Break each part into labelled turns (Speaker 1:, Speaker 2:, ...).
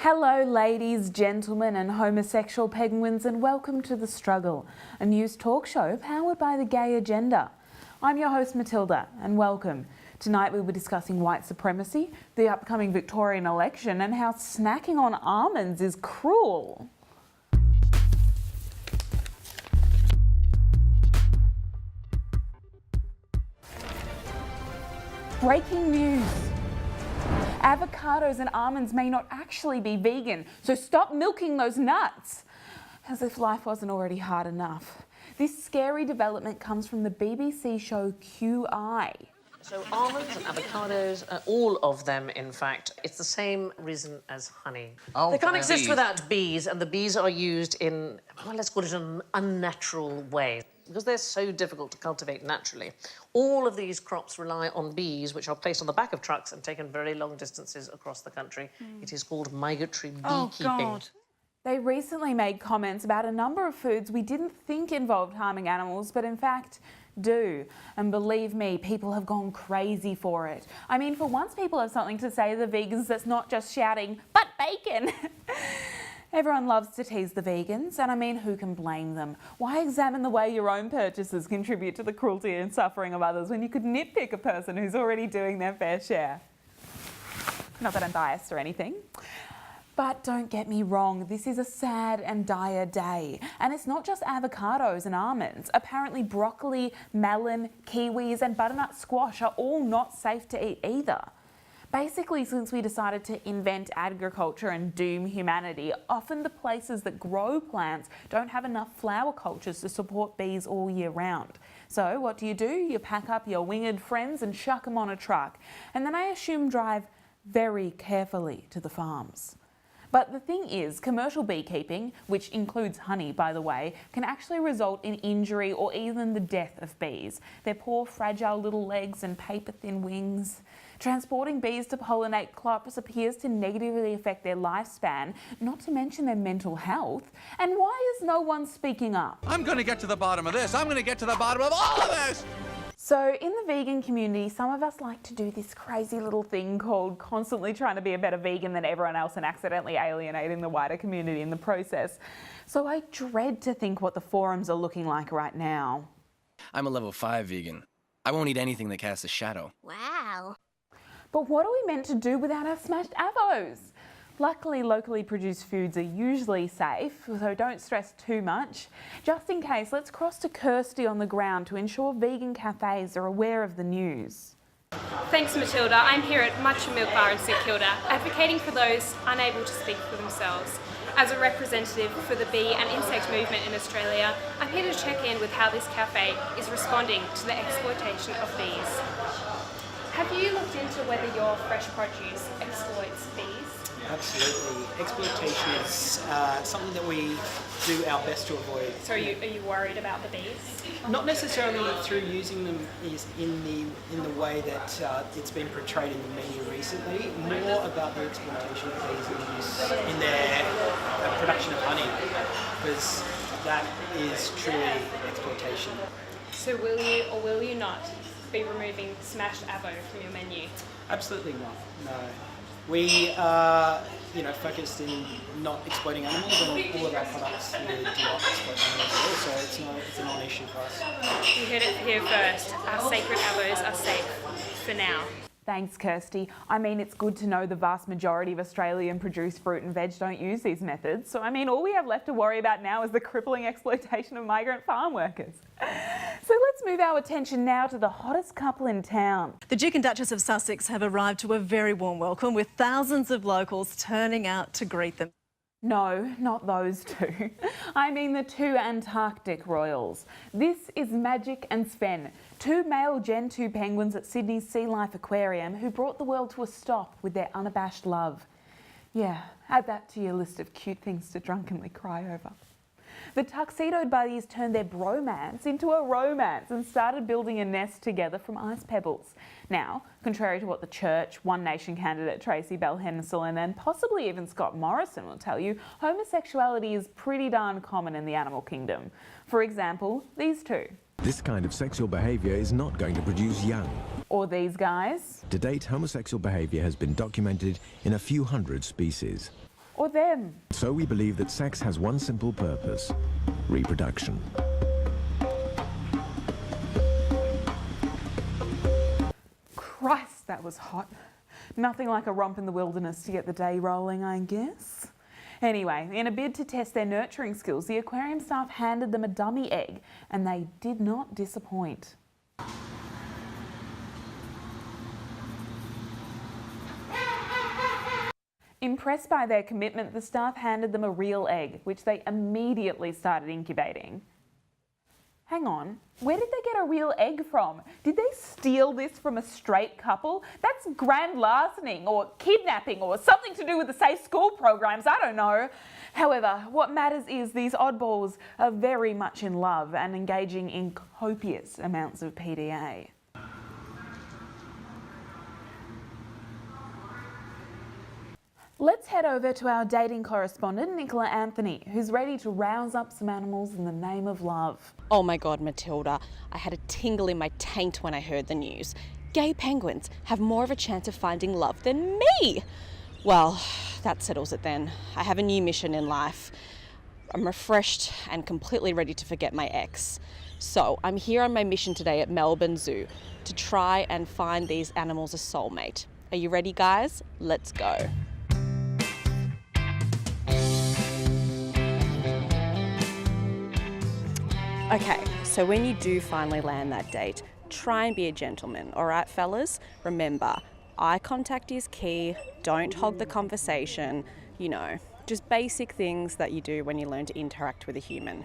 Speaker 1: Hello ladies, gentlemen and homosexual penguins, and welcome to The Struggle, a news talk show powered by the gay agenda. I'm your host Matilda, and welcome. Tonight we'll be discussing white supremacy, the upcoming Victorian election, and how snacking on almonds is cruel. Breaking news. Avocados and almonds may not actually be vegan, so stop milking those nuts. As if life wasn't already hard enough. This scary development comes from the BBC show QI.
Speaker 2: So almonds and avocados, all of them, in fact, it's the same reason as honey.
Speaker 3: Oh,
Speaker 2: they can't exist
Speaker 3: bees.
Speaker 2: without bees, and the bees are used in, well, let's call it an unnatural way, because they're so difficult to cultivate naturally. All of these crops rely on bees, which are placed on the back of trucks and taken very long distances across the country. It is called migratory beekeeping.
Speaker 1: Oh, God. They recently made comments about a number of foods we didn't think involved harming animals, but in fact do. And believe me, people have gone crazy for it. I mean, for once people have something to say to the vegans that's not just shouting, "But bacon!" Everyone loves to tease the vegans, and I mean, who can blame them? Why examine the way your own purchases contribute to the cruelty and suffering of others when you could nitpick a person who's already doing their fair share? Not that I'm biased or anything. But don't get me wrong, this is a sad and dire day. And it's not just avocados and almonds. Apparently broccoli, melon, kiwis and butternut squash are all not safe to eat either. Basically, since we decided to invent agriculture and doom humanity, often the places that grow plants don't have enough flower cultures to support bees all year round. So what do? You pack up your winged friends and chuck them on a truck. And then I assume drive very carefully to the farms. But the thing is, commercial beekeeping, which includes honey, by the way, can actually result in injury or even the death of bees. Their poor, fragile little legs and paper-thin wings. Transporting bees to pollinate crops appears to negatively affect their lifespan, not to mention their mental health. And why is no one speaking up?
Speaker 3: I'm going to get to the bottom of this. I'm going to get to the bottom of all of this.
Speaker 1: So in the vegan community, some of us like to do this crazy little thing called constantly trying to be a better vegan than everyone else and accidentally alienating the wider community in the process. So I dread to think what the forums are looking like right now.
Speaker 4: I'm a level 5 vegan. I won't eat anything that casts a shadow.
Speaker 5: Wow.
Speaker 1: But what are we meant to do without our smashed avos? Luckily, locally produced foods are usually safe, so don't stress too much. Just in case, let's cross to Kirsty on the ground to ensure vegan cafes are aware of the news.
Speaker 6: Thanks, Matilda. I'm here at Much Milk Bar in St Kilda, advocating for those unable to speak for themselves. As a representative for the bee and insect movement in Australia, I'm here to check in with how this cafe is responding to the exploitation of bees. Have you looked into whether your fresh produce exploits bees?
Speaker 7: Absolutely. Exploitation is something that we do our best to avoid.
Speaker 6: So are you worried about the bees?
Speaker 7: Not necessarily through using them is in the way that it's been portrayed in the media recently, more about the exploitation of bees in their production of honey, because that is truly exploitation.
Speaker 6: So will you or will you not be removing smashed avo from your menu?
Speaker 7: Absolutely not, no. We are, focused in not exploiting animals, and all of our products really do not exploit animals at all, so it's a non-issue for us.
Speaker 6: You heard it here first. Our sacred avos are safe for now.
Speaker 1: Thanks, Kirsty. I mean, it's good to know the vast majority of Australian produced fruit and veg don't use these methods. So, I mean, all we have left to worry about now is the crippling exploitation of migrant farm workers. So let's move our attention now to the hottest couple in town.
Speaker 8: The Duke and Duchess of Sussex have arrived to a very warm welcome, with thousands of locals turning out to greet them.
Speaker 1: No, not those two. I mean the two Antarctic royals. This is Magic and Sven, two male Gen 2 penguins at Sydney's Sea Life Aquarium who brought the world to a stop with their unabashed love. Yeah, add that to your list of cute things to drunkenly cry over. The tuxedoed buddies turned their bromance into a romance and started building a nest together from ice pebbles. Now, contrary to what the Church, One Nation candidate Tracy Bell Henderson and possibly even Scott Morrison will tell you, homosexuality is pretty darn common in the animal kingdom. For example, these two.
Speaker 9: This kind of sexual behaviour is not going to produce young.
Speaker 1: Or these guys.
Speaker 9: To date, homosexual behaviour has been documented in a few hundred species.
Speaker 1: or them.
Speaker 9: So we believe that sex has one simple purpose: reproduction.
Speaker 1: Christ, that was hot. Nothing like a romp in the wilderness to get the day rolling, I guess. Anyway, in a bid to test their nurturing skills, the aquarium staff handed them a dummy egg, and they did not disappoint. Impressed by their commitment, the staff handed them a real egg, which they immediately started incubating. Hang on, where did they get a real egg from? Did they steal this from a straight couple? That's grand larcening or kidnapping or something to do with the safe school programs, I don't know. However, what matters is these oddballs are very much in love and engaging in copious amounts of PDA. Let's head over to our dating correspondent, Nicola Anthony, who's ready to rouse up some animals in the name of love.
Speaker 5: Oh my God, Matilda, I had a tingle in my taint when I heard the news. Gay penguins have more of a chance of finding love than me. Well, that settles it then. I have a new mission in life. I'm refreshed and completely ready to forget my ex. So I'm here on my mission today at Melbourne Zoo to try and find these animals a soulmate. Are you ready, guys? Let's go. Okay, so when you do finally land that date, try and be a gentleman, all right, fellas? Remember, eye contact is key, don't hog the conversation, you know, just basic things that you do when you learn to interact with a human.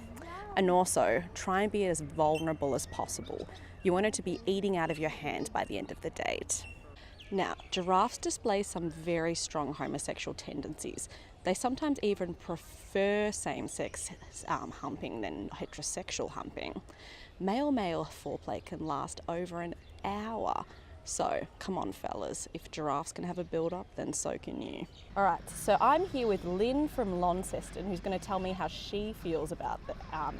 Speaker 5: And also, try and be as vulnerable as possible. You want it to be eating out of your hand by the end of the date. Now, giraffes display some very strong homosexual tendencies. They sometimes even prefer same-sex humping than heterosexual humping. Male-male foreplay can last over an hour. So, come on fellas, if giraffes can have a build-up, then so can you. All right, so I'm here with Lynn from Launceston, who's going to tell me how she feels about the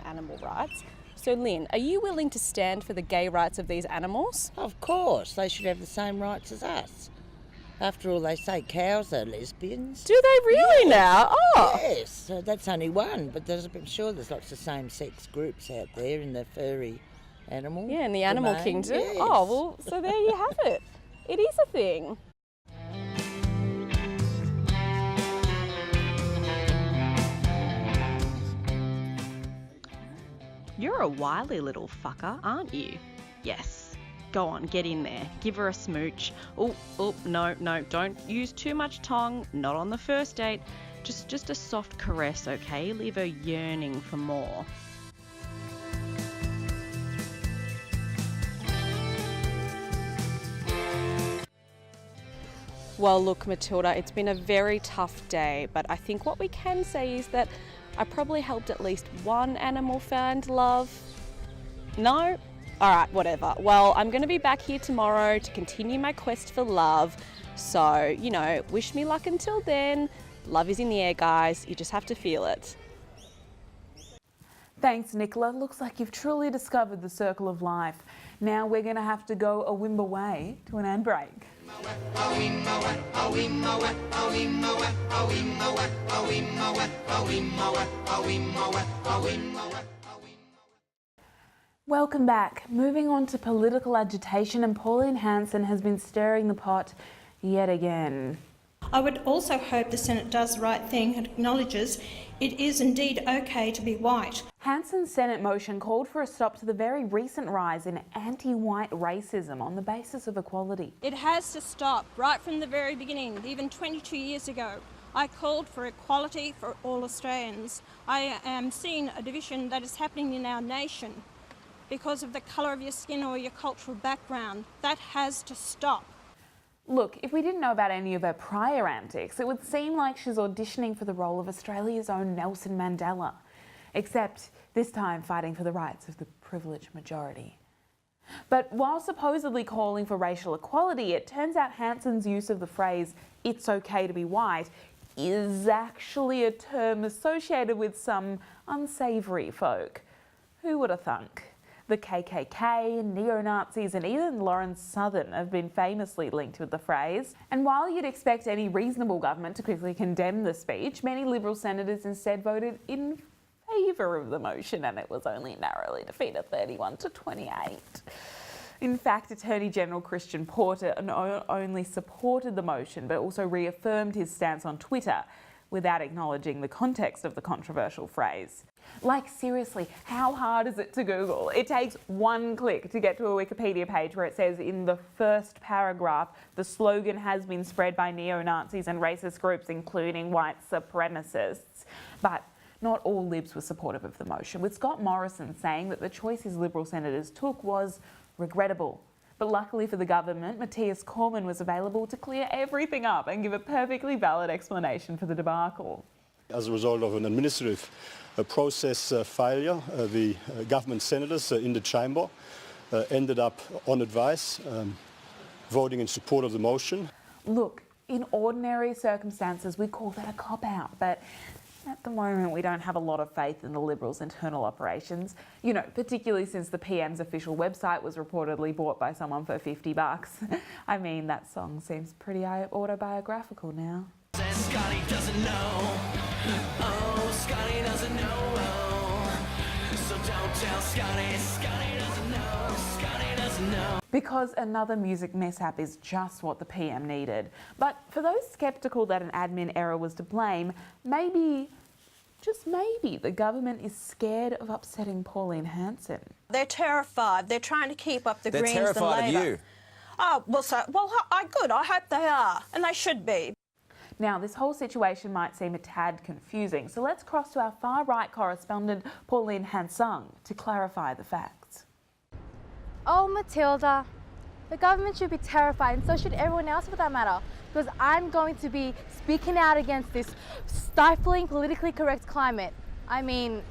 Speaker 5: animal rights. So Lynn, are you willing to stand for the gay rights of these animals?
Speaker 10: Of course, they should have the same rights as us. After all, they say cows are lesbians.
Speaker 5: Do they really now? Oh!
Speaker 10: Yes, so that's only one, but I'm sure there's lots of same-sex groups out there in the furry animal
Speaker 5: Yeah, in the animal
Speaker 10: domain.
Speaker 5: kingdom.
Speaker 10: Yes.
Speaker 5: Oh, well, so there you have it. It is a thing. You're a wily little fucker, aren't you? Yes. Go on, get in there. Give her a smooch. Oh, no, don't use too much tongue. Not on the first date. Just a soft caress, okay? Leave her yearning for more. Well, look, Matilda, it's been a very tough day, but I think what we can say is that I probably helped at least one animal find love. No? All right, whatever. Well, I'm going to be back here tomorrow to continue my quest for love. So, you know, wish me luck until then. Love is in the air, guys. You just have to feel it.
Speaker 1: Thanks, Nicola. Looks like you've truly discovered the circle of life. Now we're going to have to go a wimble way to an ad break. Welcome back. Moving on to political agitation, and Pauline Hanson has been stirring the pot yet again.
Speaker 11: I would also hope the Senate does the right thing and acknowledges it is indeed okay to be white.
Speaker 1: Hanson's Senate motion called for a stop to the very recent rise in anti-white racism on the basis of equality.
Speaker 11: It has to stop right from the very beginning. Even 22 years ago, I called for equality for all Australians. I am seeing a division that is happening in our nation because of the colour of your skin or your cultural background. That has to stop.
Speaker 1: Look, if we didn't know about any of her prior antics, it would seem like she's auditioning for the role of Australia's own Nelson Mandela. Except this time fighting for the rights of the privileged majority. But while supposedly calling for racial equality, it turns out Hanson's use of the phrase, "it's okay to be white," is actually a term associated with some unsavoury folk. Who would have thunk? The KKK, neo-Nazis and even Lawrence Southern have been famously linked with the phrase. And while you'd expect any reasonable government to quickly condemn the speech, many Liberal senators instead voted in favour of the motion, and it was only narrowly defeated 31 to 28. In fact, Attorney General Christian Porter not only supported the motion but also reaffirmed his stance on Twitter without acknowledging the context of the controversial phrase. Like, seriously, how hard is it to Google? It takes one click to get to a Wikipedia page where it says in the first paragraph, the slogan has been spread by neo-Nazis and racist groups, including white supremacists. But not all Libs were supportive of the motion, with Scott Morrison saying that the choice his Liberal senators took was regrettable. But luckily for the government, Matthias Cormann was available to clear everything up and give a perfectly valid explanation for the debacle.
Speaker 12: As a result of an administrative process failure, the government senators in the chamber ended up on advice voting in support of the motion.
Speaker 1: Look, in ordinary circumstances, we call that a cop-out, but at the moment, we don't have a lot of faith in the Liberals' internal operations. You know, particularly since the PM's official website was reportedly bought by someone for $50. I mean, that song seems pretty autobiographical now.
Speaker 13: Scotty doesn't know. Oh, Scotty doesn't know. So don't tell Scotty. Scotty doesn't know. Scotty doesn't know.
Speaker 1: Because another music mishap is just what the PM needed. But for those sceptical that an admin error was to blame, maybe, just maybe, the government is scared of upsetting Pauline Hanson.
Speaker 11: They're terrified. They're trying to keep up the
Speaker 14: They're
Speaker 11: Greens and Labor.
Speaker 14: terrified of you.
Speaker 11: Oh, good. I hope they are. And they should be.
Speaker 1: Now, this whole situation might seem a tad confusing, so let's cross to our far-right correspondent, Pauline Hanson, to clarify the facts.
Speaker 15: Oh, Matilda, the government should be terrified, and so should everyone else for that matter, because I'm going to be speaking out against this stifling, politically correct climate. I mean,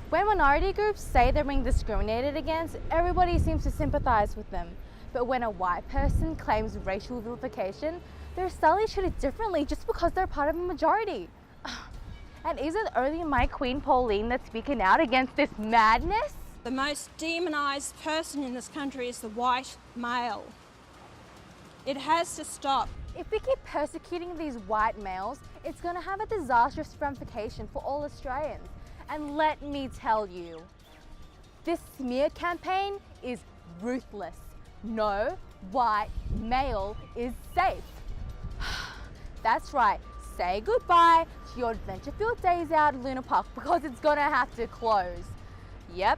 Speaker 15: when minority groups say they're being discriminated against, everybody seems to sympathise with them. But when a white person claims racial vilification, they're suddenly treated differently just because they're part of a majority. And is it only my Queen Pauline that's speaking out against this madness?
Speaker 11: The most demonised person in this country is the white male. It has to stop.
Speaker 15: If we keep persecuting these white males, it's going to have a disastrous ramification for all Australians. And let me tell you, this smear campaign is ruthless. No white male is safe. That's right, say goodbye to your adventure-filled days out at Luna Park because it's going to have to close. Yep.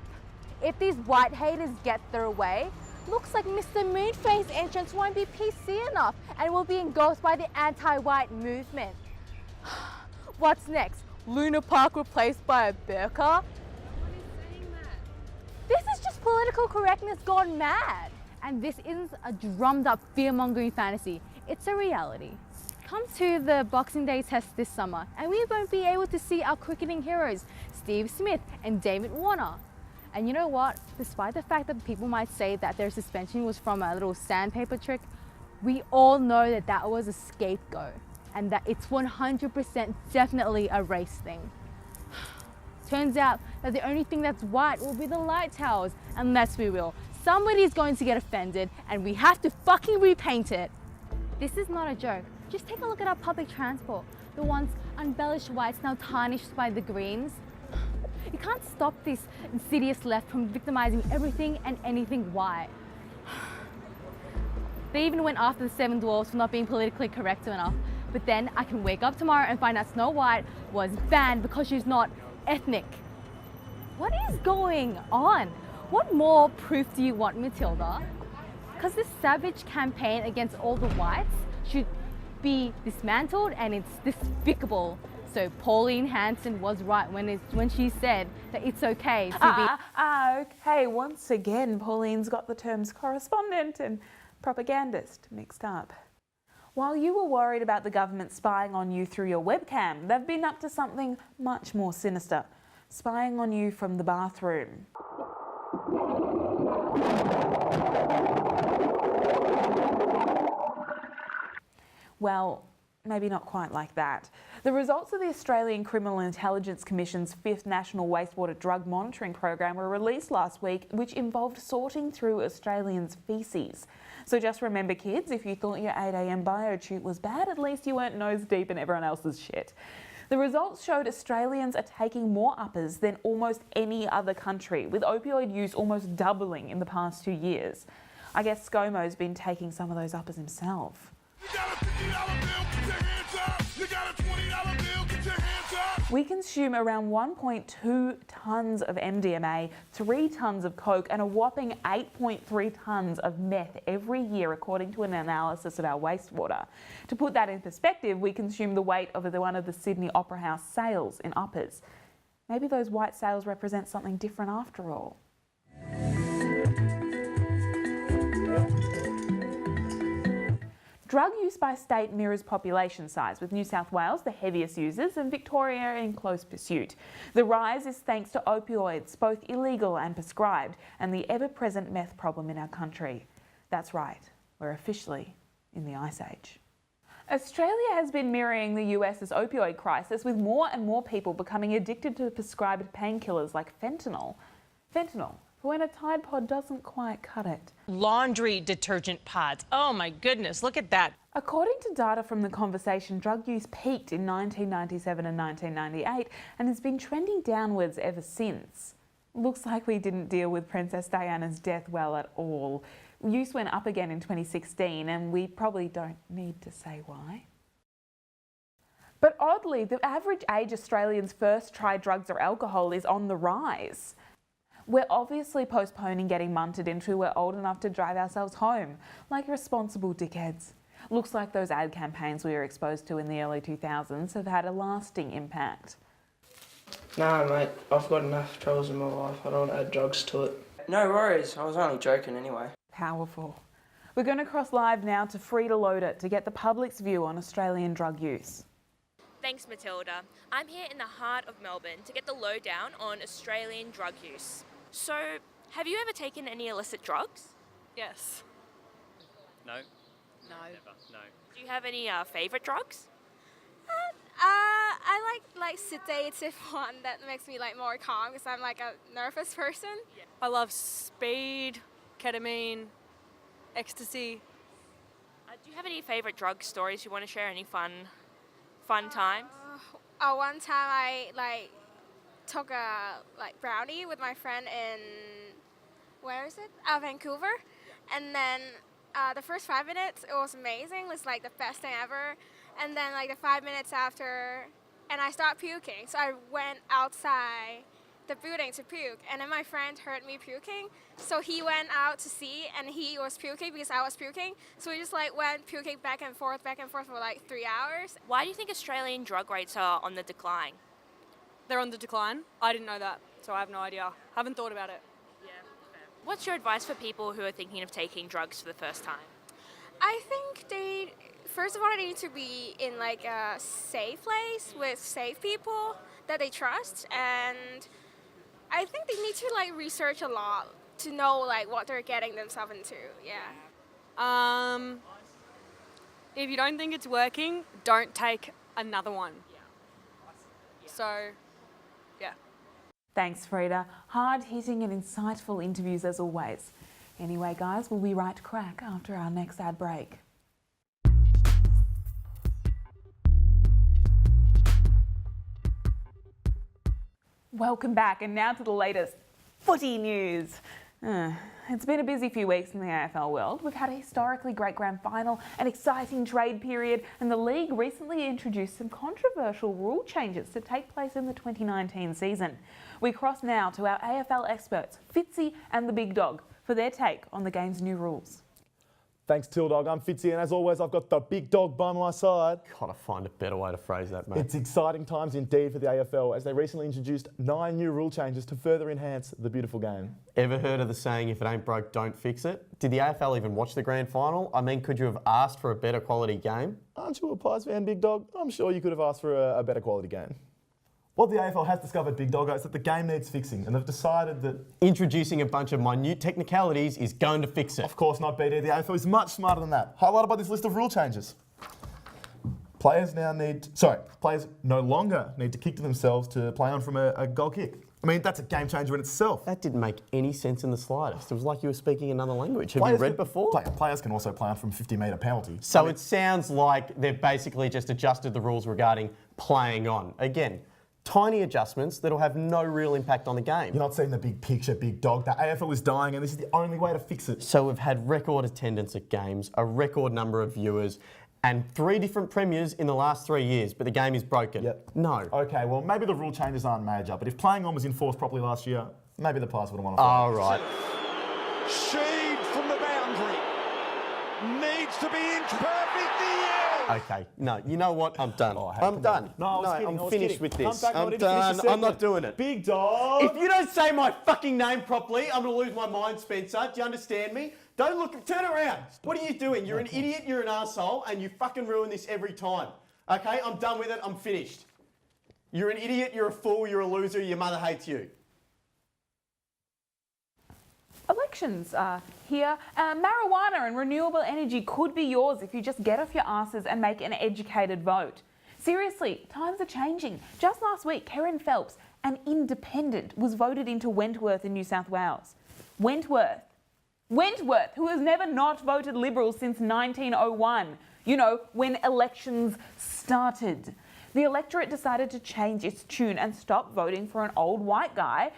Speaker 15: If these white haters get their way, looks like Mr. Moonface's entrance won't be PC enough and will be engrossed by the anti-white movement. What's next? Luna Park replaced by a burqa? This is just political correctness gone mad. And this isn't a drummed up fear-mongering fantasy, it's a reality. Come to the Boxing Day test this summer and we won't be able to see our cricketing heroes, Steve Smith and David Warner. And you know what? Despite the fact that people might say that their suspension was from a little sandpaper trick, we all know that that was a scapegoat and that it's 100% definitely a race thing. Turns out that the only thing that's white will be the light towers, and let's be real, somebody's going to get offended and we have to fucking repaint it. This is not a joke. Just take a look at our public transport. The once embellished whites now tarnished by the greens. You can't stop this insidious left from victimizing everything and anything white. They even went after the Seven Dwarfs for not being politically correct enough. But then I can wake up tomorrow and find out Snow White was banned because she's not ethnic. What is going on? What more proof do you want, Matilda? Because this savage campaign against all the whites should be dismantled and it's despicable. So Pauline Hanson was right when she said that it's okay to be...
Speaker 1: Okay, once again, Pauline's got the terms correspondent and propagandist mixed up. While you were worried about the government spying on you through your webcam, they've been up to something much more sinister, spying on you from the bathroom. Well, maybe not quite like that. The results of the Australian Criminal Intelligence Commission's 5th National Wastewater Drug Monitoring Program were released last week, which involved sorting through Australians' faeces. So just remember, kids, if you thought your 8 a.m. bio tute was bad, at least you weren't nose deep in everyone else's shit. The results showed Australians are taking more uppers than almost any other country, with opioid use almost doubling in the past 2 years. I guess ScoMo's been taking some of those uppers himself. We consume around 1.2 tonnes of MDMA, 3 tonnes of coke and a whopping 8.3 tonnes of meth every year, according to an analysis of our wastewater. To put that in perspective, we consume the weight of one of the Sydney Opera House sails in uppers. Maybe those white sails represent something different after all. Drug use by state mirrors population size, with New South Wales the heaviest users and Victoria in close pursuit. The rise is thanks to opioids, both illegal and prescribed, and the ever-present meth problem in our country. That's right, we're officially in the Ice Age. Australia has been mirroring the US's opioid crisis, with more and more people becoming addicted to prescribed painkillers like fentanyl. Fentanyl, when a Tide Pod doesn't quite cut it.
Speaker 14: Laundry detergent pods. Oh my goodness, look at that.
Speaker 1: According to data from The Conversation, drug use peaked in 1997 and 1998 and has been trending downwards ever since. Looks like we didn't deal with Princess Diana's death well at all. Use went up again in 2016 and we probably don't need to say why. But oddly, the average age Australians first try drugs or alcohol is on the rise. We're obviously postponing getting munted until we're old enough to drive ourselves home, like responsible dickheads. Looks like those ad campaigns we were exposed to in the early 2000s have had a lasting impact.
Speaker 16: Nah, mate, I've got enough troubles in my life. I don't want to add drugs to it.
Speaker 17: No worries, I was only joking anyway.
Speaker 1: Powerful. We're going to cross live now to Frida Loader to get the public's view on Australian drug use.
Speaker 18: Thanks, Matilda. I'm here in the heart of Melbourne to get the lowdown on Australian drug use. So, have you ever taken any illicit drugs?
Speaker 19: Yes.
Speaker 18: No. No. Never. No. Do you have any favourite drugs?
Speaker 20: I like sedative one that makes me like more calm because I'm like a nervous person.
Speaker 19: I love speed, ketamine, ecstasy.
Speaker 18: Do you have any favourite drug stories you want to share? Any fun times?
Speaker 20: One time I took a brownie with my friend in Vancouver, and then the first 5 minutes it was amazing. It was like the best thing ever, and then like the 5 minutes after, and I started puking. So I went outside the building to puke, and then my friend heard me puking, so he went out to see, and he was puking because I was puking. So we just went puking back and forth for like 3 hours.
Speaker 18: Why do you think Australian drug rates are on the decline?
Speaker 19: They're on the decline. I didn't know that, so I have no idea. Haven't thought about it.
Speaker 18: Yeah, fair. What's your advice for people who are thinking of taking drugs for the first time?
Speaker 20: I think first of all, they need to be in like a safe place with safe people that they trust, and I think they need to research a lot to know what they're getting themselves into. Yeah.
Speaker 19: If you don't think it's working, don't take another one. So, yeah.
Speaker 1: Thanks, Frida. Hard-hitting and insightful interviews as always. Anyway, guys, we'll be right crack after our next ad break. Welcome back, and now to the latest footy news. It's been a busy few weeks in the AFL world. We've had a historically great grand final, an exciting trade period, and the league recently introduced some controversial rule changes to take place in the 2019 season. We cross now to our AFL experts, Fitzy and the Big Dog, for their take on the game's new rules.
Speaker 21: Thanks, Tildog. I'm Fitzy, and as always, I've got the big dog by my side.
Speaker 22: Gotta find a better way to phrase that, mate.
Speaker 21: It's exciting times indeed for the AFL, as they recently introduced 9 new rule changes to further enhance the beautiful game.
Speaker 22: Ever heard of the saying, if it ain't broke, don't fix it? Did the AFL even watch the grand final? I mean, could you have asked for a better quality game?
Speaker 21: Aren't you a Pies fan, Big Dog? I'm sure you could have asked for a better quality game. What the AFL has discovered, Big Doggo, is that the game needs fixing, and they've decided that
Speaker 22: introducing a bunch of minute technicalities is going to fix it.
Speaker 21: Of course not, BD. The AFL is much smarter than that. Highlighted by this list of rule changes. Players no longer need to kick to themselves to play on from a goal kick. I mean, that's a game changer in itself.
Speaker 22: That didn't make any sense in the slightest. It was like you were speaking another language. Have you read before?
Speaker 21: Players can also play on from 50-metre penalty.
Speaker 22: So it sounds like they've basically just adjusted the rules regarding playing on. Again, tiny adjustments that'll have no real impact on the game.
Speaker 21: You're not seeing the big picture, big dog. The AFL is dying and this is the only way to fix it.
Speaker 22: So we've had record attendance at games, a record number of viewers, and 3 different premiers in the last 3 years, but the game is broken.
Speaker 21: Yep.
Speaker 22: No.
Speaker 21: Okay, well, maybe the rule changes aren't major, but if playing on was enforced properly last year, maybe the players would have won a fight.
Speaker 22: All right.
Speaker 13: Sheed from the boundary. Needs to be inch perfect.
Speaker 22: Okay, no, you know what? I'm done.
Speaker 21: Oh, hey,
Speaker 22: I'm done.
Speaker 21: No, I was kidding.
Speaker 22: I'm finished with this. I'm
Speaker 21: done.
Speaker 22: done. I'm not doing it.
Speaker 21: Big dog.
Speaker 22: If you don't say my fucking name properly, I'm going to lose my mind, Spencer. Do you understand me? Don't look, turn around. What are you doing? You're an idiot, you're an arsehole, and you fucking ruin this every time. Okay, I'm done with it, I'm finished. You're an idiot, you're a fool, you're a loser, your mother hates you.
Speaker 1: Elections are here. Marijuana and renewable energy could be yours if you just get off your asses and make an educated vote. Seriously, times are changing. Just last week, Kerryn Phelps, an independent, was voted into Wentworth in New South Wales. Wentworth, who has never not voted Liberal since 1901. You know, when elections started. The electorate decided to change its tune and stop voting for an old white guy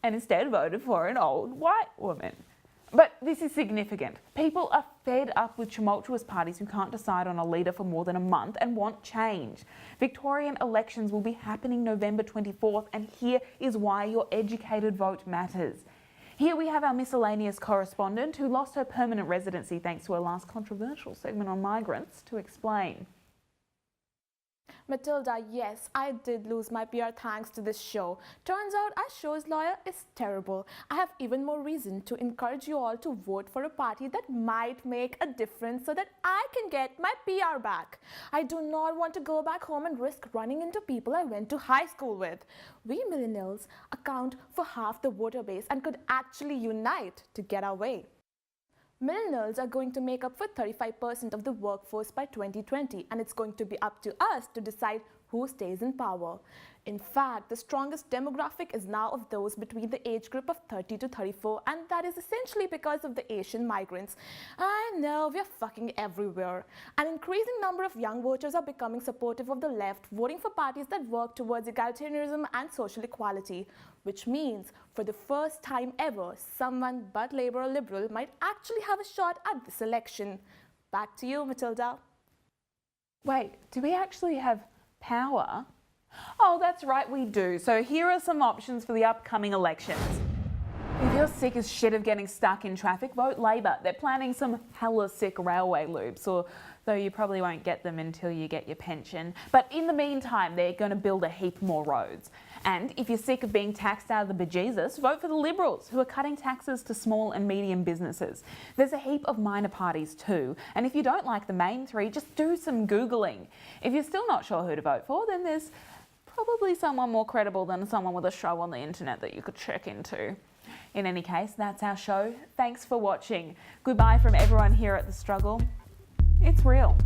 Speaker 1: and instead voted for an old white woman. But this is significant. People are fed up with tumultuous parties who can't decide on a leader for more than a month and want change. Victorian elections will be happening November 24th, and here is why your educated vote matters. Here we have our miscellaneous correspondent who lost her permanent residency thanks to her last controversial segment on migrants to explain.
Speaker 2: Matilda, yes, I did lose my PR thanks to this show. Turns out our show's lawyer is terrible. I have even more reason to encourage you all to vote for a party that might make a difference so that I can get my PR back. I do not want to go back home and risk running into people I went to high school with. We millennials account for half the voter base and could actually unite to get our way. Millennials are going to make up for 35% of the workforce by 2020, and it's going to be up to us to decide who stays in power. In fact, the strongest demographic is now of those between the age group of 30 to 34, and that is essentially because of the Asian migrants. I know, we're fucking everywhere. An increasing number of young voters are becoming supportive of the left, voting for parties that work towards egalitarianism and social equality, which means for the first time ever, someone but Labour or Liberal might actually have a shot at this election. Back to you, Matilda.
Speaker 1: Wait, do we actually have power? Oh, that's right, we do. So here are some options for the upcoming elections. If you're sick as shit of getting stuck in traffic, vote Labor. They're planning some hella sick railway loops, though you probably won't get them until you get your pension. But in the meantime, they're going to build a heap more roads. And if you're sick of being taxed out of the bejesus, vote for the Liberals, who are cutting taxes to small and medium businesses. There's a heap of minor parties too, and if you don't like the main three, just do some Googling. If you're still not sure who to vote for, then there's probably someone more credible than someone with a show on the internet that you could check into. In any case, that's our show. Thanks for watching. Goodbye from everyone here at The Struggle. It's real.